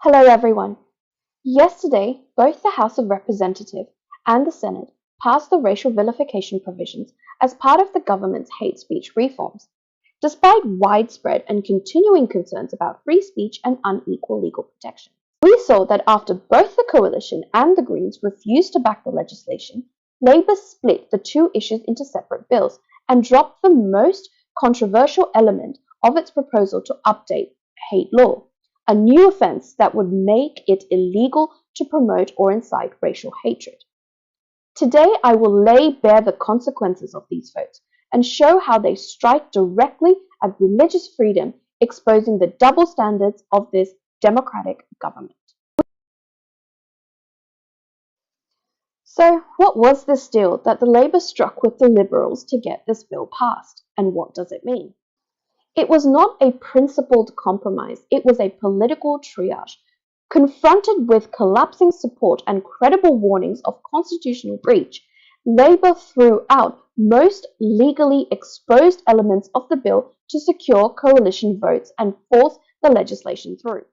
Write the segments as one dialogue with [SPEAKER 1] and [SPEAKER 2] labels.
[SPEAKER 1] Hello everyone. Yesterday, both the House of Representatives and the Senate passed the racial vilification provisions as part of the government's hate speech reforms, despite widespread and continuing concerns about free speech and unequal legal protection. We saw that after both the Coalition and the Greens refused to back the legislation, Labour split the two issues into separate bills and dropped the most controversial element of its proposal to update hate law, a new offence that would make it illegal to promote or incite racial hatred. Today, I will lay bare the consequences of these votes and show how they strike directly at religious freedom, exposing the double standards of this democratic government. So, what was this deal that the Labour struck with the Liberals to get this bill passed, and what does it mean? It was not a principled compromise, it was a political triage. Confronted with collapsing support and credible warnings of constitutional breach, Labour threw out most legally exposed elements of the bill to secure coalition votes and force the legislation through.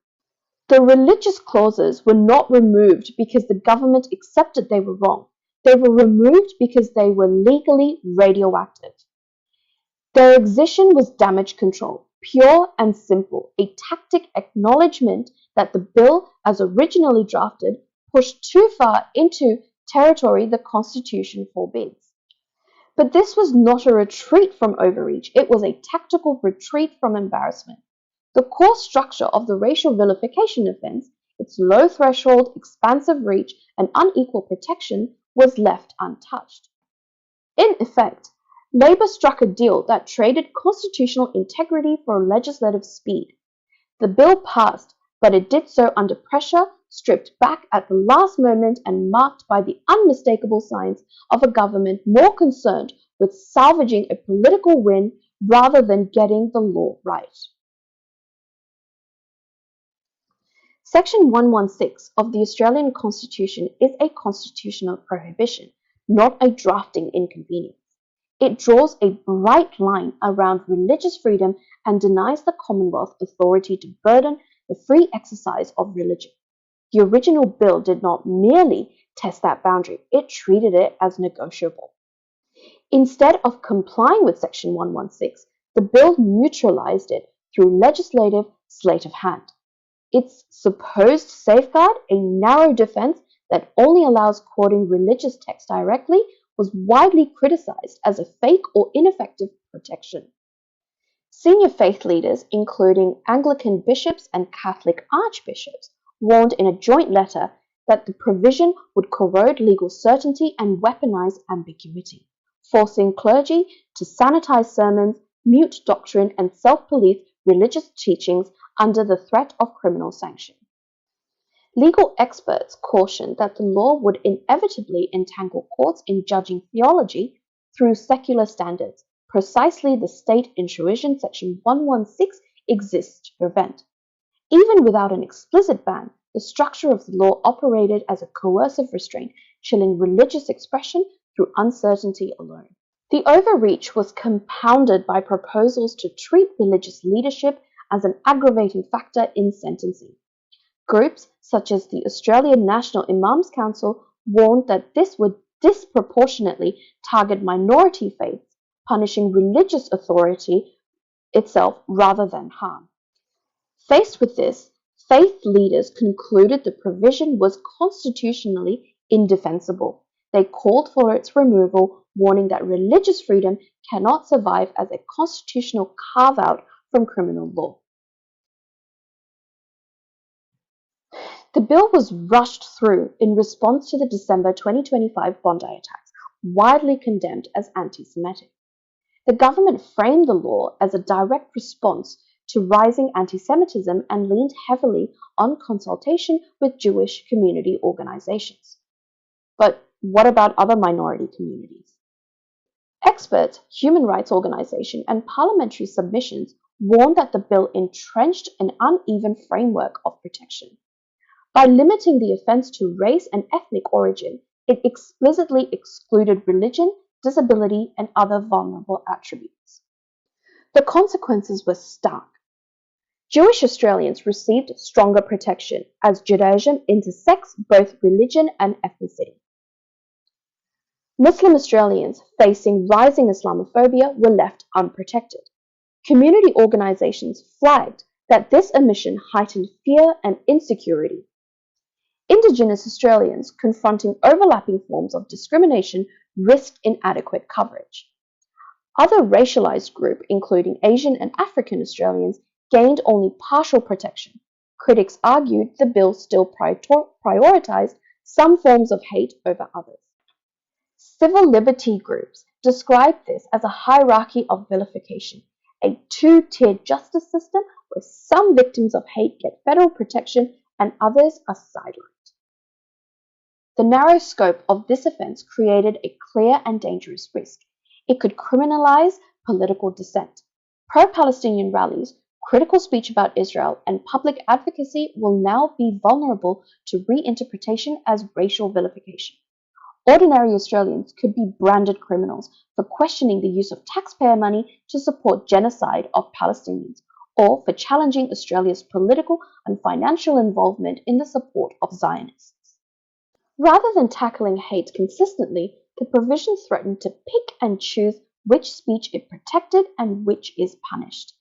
[SPEAKER 1] The religious clauses were not removed because the government accepted they were wrong. They were removed because they were legally radioactive. Their excision was damage control, pure and simple, a tacit acknowledgement that the bill, as originally drafted, pushed too far into territory the Constitution forbids. But this was not a retreat from overreach, it was a tactical retreat from embarrassment. The core structure of the racial vilification offence, its low threshold, expansive reach, and unequal protection, was left untouched. In effect, Labour struck a deal that traded constitutional integrity for legislative speed. The bill passed, but it did so under pressure, stripped back at the last moment and marked by the unmistakable signs of a government more concerned with salvaging a political win rather than getting the law right. Section 116 of the Australian Constitution is a constitutional prohibition, not a drafting inconvenience. It draws a bright line around religious freedom and denies the Commonwealth authority to burden the free exercise of religion. The original bill did not merely test that boundary, it treated it as negotiable. Instead of complying with Section 116, the bill neutralized it through legislative sleight of hand. Its supposed safeguard, a narrow defense that only allows quoting religious text directly, was widely criticized as a fake or ineffective protection. Senior faith leaders, including Anglican bishops and Catholic archbishops, warned in a joint letter that the provision would corrode legal certainty and weaponize ambiguity, forcing clergy to sanitize sermons, mute doctrine, and self-police religious teachings under the threat of criminal sanction. Legal experts cautioned that the law would inevitably entangle courts in judging theology through secular standards, precisely the state intrusion Section 116 exists to prevent. Even without an explicit ban, the structure of the law operated as a coercive restraint, chilling religious expression through uncertainty alone. The overreach was compounded by proposals to treat religious leadership as an aggravating factor in sentencing. Groups such as the Australian National Imams Council warned that this would disproportionately target minority faiths, punishing religious authority itself rather than harm. Faced with this, faith leaders concluded the provision was constitutionally indefensible. They called for its removal, warning that religious freedom cannot survive as a constitutional carve-out from criminal law. The bill was rushed through in response to the December 2025 Bondi attacks, widely condemned as anti-Semitic. The government framed the law as a direct response to rising anti-Semitism and leaned heavily on consultation with Jewish community organizations. But what about other minority communities? Experts, human rights organizations, and parliamentary submissions warned that the bill entrenched an uneven framework of protection. By limiting the offence to race and ethnic origin, it explicitly excluded religion, disability, and other vulnerable attributes. The consequences were stark. Jewish Australians received stronger protection as Judaism intersects both religion and ethnicity. Muslim Australians facing rising Islamophobia were left unprotected. Community organisations flagged that this omission heightened fear and insecurity. Indigenous Australians confronting overlapping forms of discrimination risked inadequate coverage. Other racialised groups, including Asian and African Australians, gained only partial protection. Critics argued the bill still prioritised some forms of hate over others. Civil liberty groups described this as a hierarchy of vilification, a two-tiered justice system where some victims of hate get federal protection and others are sidelined. The narrow scope of this offence created a clear and dangerous risk. It could criminalise political dissent. Pro-Palestinian rallies, critical speech about Israel, and public advocacy will now be vulnerable to reinterpretation as racial vilification. Ordinary Australians could be branded criminals for questioning the use of taxpayer money to support genocide of Palestinians, or for challenging Australia's political and financial involvement in the support of Zionists. Rather than tackling hate consistently, the provision threatened to pick and choose which speech it protected and which is punished.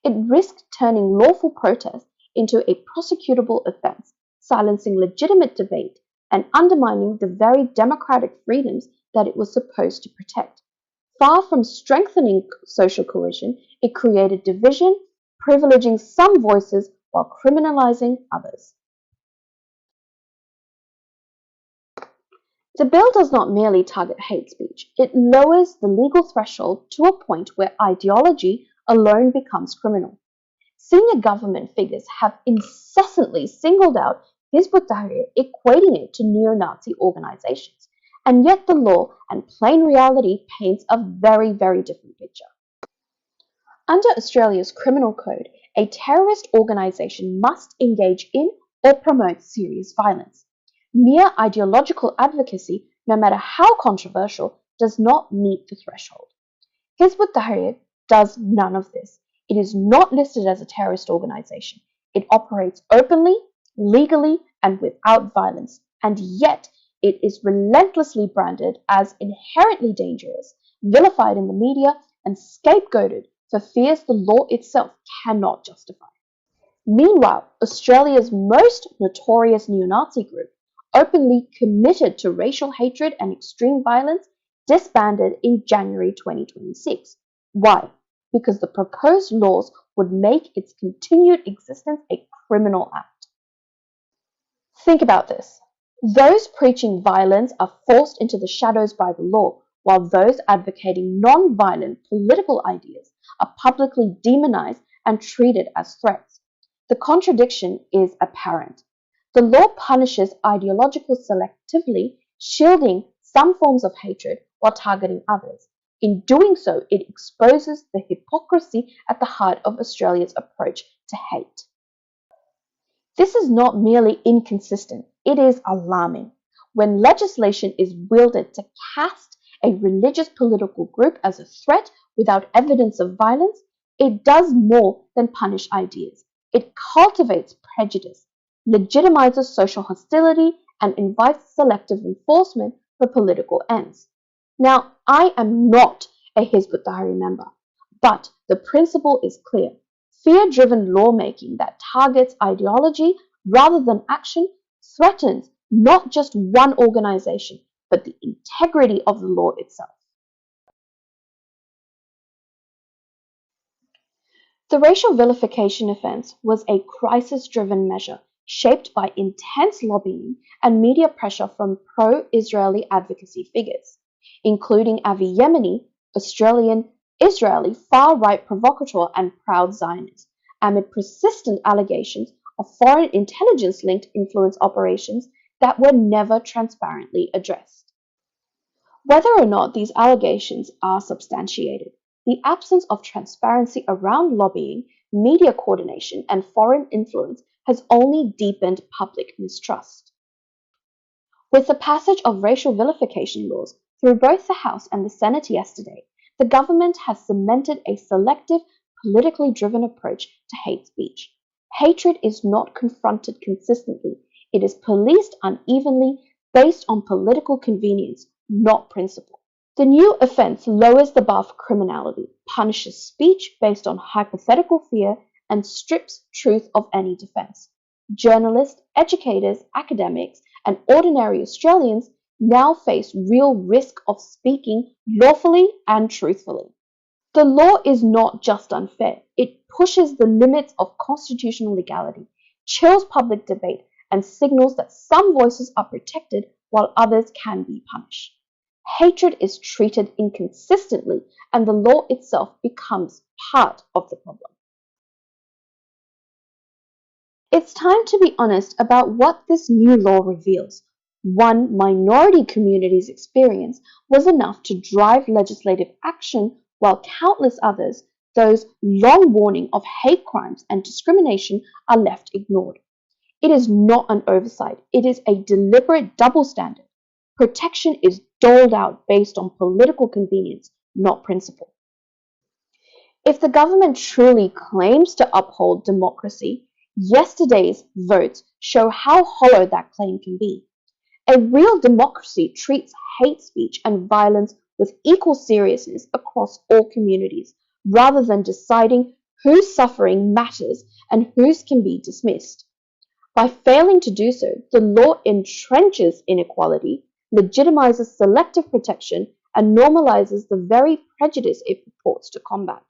[SPEAKER 1] It risked turning lawful protest into a prosecutable offence, silencing legitimate debate, and undermining the very democratic freedoms that it was supposed to protect. Far from strengthening social cohesion, it created division, privileging some voices while criminalizing others. The bill does not merely target hate speech, it lowers the legal threshold to a point where ideology alone becomes criminal. Senior government figures have incessantly singled out Hizb ut-Tahrir, equating it to neo-Nazi organizations, and yet the law and plain reality paints a very, very different picture. Under Australia's criminal code, a terrorist organization must engage in or promote serious violence. Mere ideological advocacy, no matter how controversial, does not meet the threshold. Hizb ut-Tahrir does none of this. It is not listed as a terrorist organization. It operates openly, legally, and without violence, and yet it is relentlessly branded as inherently dangerous, vilified in the media, and scapegoated for fears the law itself cannot justify. Meanwhile, Australia's most notorious neo-Nazi group, openly committed to racial hatred and extreme violence, disbanded in January 2026. Why? Because the proposed laws would make its continued existence a criminal act. Think about this. Those preaching violence are forced into the shadows by the law, while those advocating non-violent political ideas are publicly demonized and treated as threats. The contradiction is apparent. The law punishes ideological selectively, shielding some forms of hatred while targeting others. In doing so, it exposes the hypocrisy at the heart of Australia's approach to hate. This is not merely inconsistent, it is alarming. When legislation is wielded to cast a religious political group as a threat without evidence of violence, it does more than punish ideas. It cultivates prejudice, legitimizes social hostility, and invites selective enforcement for political ends. Now, I am not a Hizb ut-Tahrir member, but the principle is clear. Fear-driven lawmaking that targets ideology rather than action threatens not just one organization, but the integrity of the law itself. The racial vilification offence was a crisis-driven measure shaped by intense lobbying and media pressure from pro-Israeli advocacy figures, including Avi Yemeni, Israeli far-right provocateur and proud Zionist, amid persistent allegations of foreign intelligence-linked influence operations that were never transparently addressed. Whether or not these allegations are substantiated, the absence of transparency around lobbying, media coordination, and foreign influence has only deepened public mistrust. With the passage of racial vilification laws through both the House and the Senate yesterday, the government has cemented a selective, politically driven approach to hate speech. Hatred is not confronted consistently. It is policed unevenly based on political convenience, not principle. The new offense lowers the bar for criminality, punishes speech based on hypothetical fear, and strips truth of any defense. Journalists, educators, academics, and ordinary Australians now face real risk of speaking lawfully and truthfully. The law is not just unfair, it pushes the limits of constitutional legality, chills public debate, and signals that some voices are protected while others can be punished. Hatred is treated inconsistently, and the law itself becomes part of the problem. It's time to be honest about what this new law reveals. One minority community's experience was enough to drive legislative action, while countless others, those long warning of hate crimes and discrimination, are left ignored. It is not an oversight, it is a deliberate double standard. Protection is doled out based on political convenience, not principle. If the government truly claims to uphold democracy, yesterday's votes show how hollow that claim can be. A real democracy treats hate speech and violence with equal seriousness across all communities, rather than deciding whose suffering matters and whose can be dismissed. By failing to do so, the law entrenches inequality, legitimizes selective protection, and normalizes the very prejudice it purports to combat.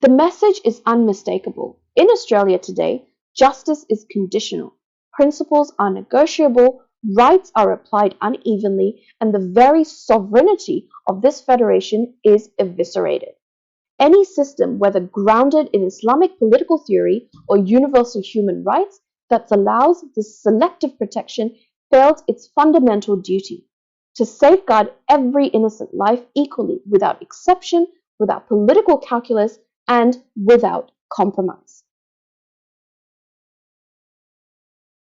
[SPEAKER 1] The message is unmistakable. In Australia today, justice is conditional, principles are negotiable, rights are applied unevenly, and the very sovereignty of this federation is eviscerated. Any system, whether grounded in Islamic political theory or universal human rights, that allows this selective protection fails its fundamental duty to safeguard every innocent life equally, without exception, without political calculus, and without compromise.